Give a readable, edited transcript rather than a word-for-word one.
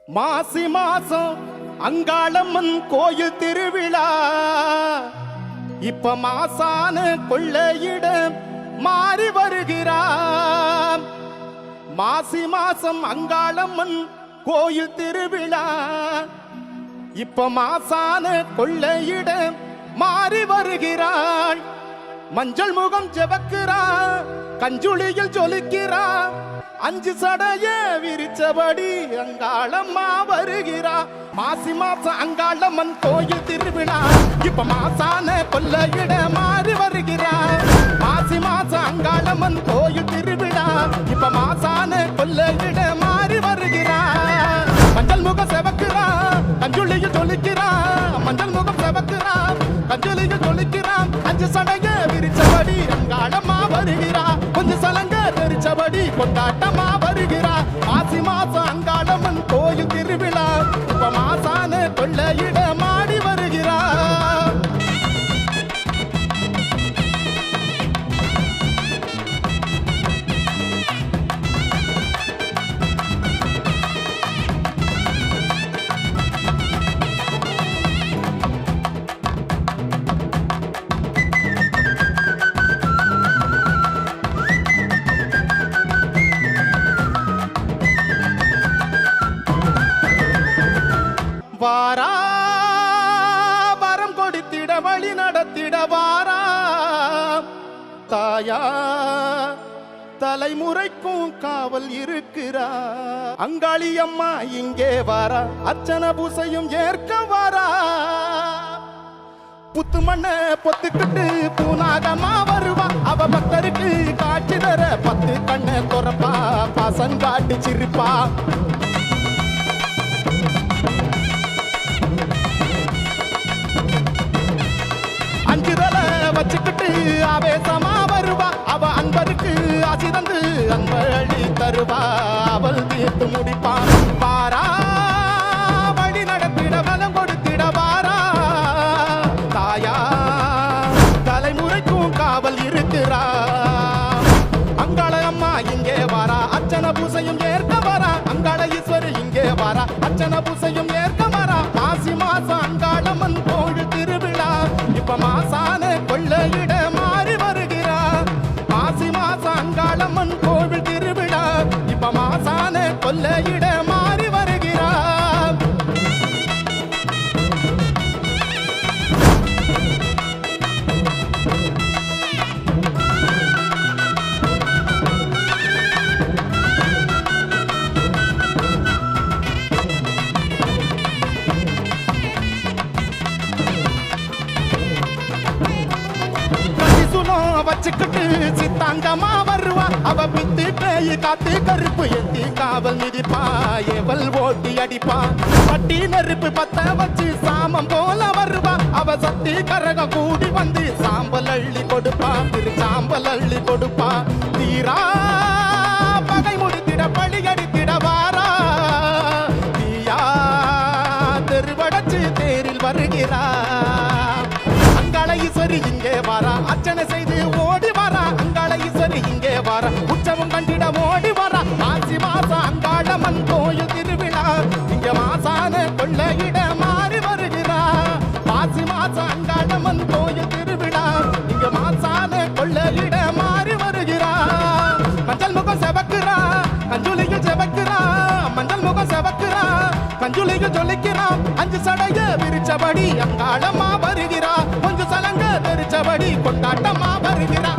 மாசி மாசம் அங்காளம்மன் கோயில் திருவிழா இப்ப மாசான கொள்ளையிட மாறி வருகிறார். மாசி மாசம் அங்காளம்மன் கோயில் திருவிழா இப்ப மாசான கொள்ளையிட மாறி வருகிறாள். மஞ்சள் முகம் ஜெபக்கிறா, கஞ்சுளியில் ஜொலிக்கிறா, அஞ்சு சடைய விரிச்சபடி அங்காளம்மா வருகிறா. மாசி மாசம் அங்காளம்மன் கோயில் திருவிழா இப்ப மாசான கொள்ளையிட மாறி வருகிறா. மாசி மாசம் அங்காளம்மன் கோயில் திருவிழா இப்ப மாசான கொள்ளையிட மாறி வருகிறா. மஞ்சள் முகம் செவக்கிறா, கஞ்சுளியில் ஜொலிக்கிறா, மஞ்சள் முகம் செவக்கிறா, கஞ்சுளியில் ஜொலிக்கிறா, அஞ்சு சடைய விரிச்சபடி அங்காளம்மா வருகிறா. கொஞ்சம் சலங்க தெரிச்சபடி கொண்டாட்டமா வருகிறா. மாசி மாசம் அங்காளம்மன் கோயில் திருவிழா இப்ப மாசான கொள்ளையிட மாடி வருகிறா. வாரா வரம் கொடுத்திட வழி நடத்திட வாரா. தாயா தலைமுறைக்கும் காவல் இருக்கிறா. அங்காளி அம்மா இங்கே வாரா, அர்ச்சன பூசையும் ஏற்க வாரா. புத்து மண்ண பொத்துக்கிட்டு பூனாகமா வருவா. அவ பக்தருக்கு காட்சி தர 10 கண்ண துறப்பா, பாசங்காட்டு சிரிப்பா. அஞ்சுதல வச்சுக்கிட்டு ஆவேசமா வருவா. அவ அன்பருக்கு ஆசி தந்து அன்பழி தருவா, அவள் தீர்த்து முடிப்பான். வாரா வழி நடத்திட வலம் கொடுத்திட வாரா. தாயா தலைமுறைக்கும் காவல் இருக்கிறா. அங்காள அம்மா இங்கே வாரா, அர்ச்சன பூசையும் ஏற்க வாரா. அங்காள ஈஸ்வரி இங்கே வாரா, அர்ச்சன பூசையும் ஏற்க வாரா. மாசி மாசம் அங்காளம்மன் கோயில் திருவிழா இப்ப மாசான கொள்ளையிட மாறி வருகிறா. மாசி மாசம் அங்காளம்மன் கோவில் திருவிழா இப்ப மாசான கொள்ளையிட மாறி வருகிறா. வச்சுக்கிட்டு சித்தாங்கமா வருவா. அவ பித்து பேய் காத்து கருப்பு எத்தி காவல் மிதிப்பா, ஏவல் ஓட்டி அடிப்பா. பட்டி நெருப்பு பத்த வச்சு சாமம் போல வருவா. அவ சத்தி கரகம் கூடி வந்து சாம்பல் அள்ளி கொடுப்பா, சாம்பல் அள்ளி கொடுப்பா. தீரா பகை முடித்திட பழி அடித்திட வாரா. தீயா தெருவடைச்சு தேரில் வருகிறா. அங்காள ஈஸ்வரி இங்கே வாரா, அர்ச்சனை செய்து ஓடி வாரா. அங்காள ஈஸ்வரி இங்கே வாரா, உற்சவம் கண்டிட ஓடி வாரா. மாசி மாசம் அங்காளம்மன் கோயில் திருவிழா இங்க மாசான கொள்ளையிட மாறி வருகிறா. மாசி மாசம் அங்காளம்மன் கோயில் திருவிழா இங்க மாசான கொள்ளையிட மாறி வருகிறா. மஞ்சள் முகம் செவக்கிறா, கஞ்சுளியில் செவக்கிறா, மஞ்சள் முகம் செவக்கிறா, கஞ்சுளியில் ஜொலிக்கிறா. அஞ்சு சடைய விரிச்சபடி அங்காளம்மா வருகிறா. கொஞ்சம் சலங்க தெரிச்சபடி கொண்டாட்டமா வருகிறா.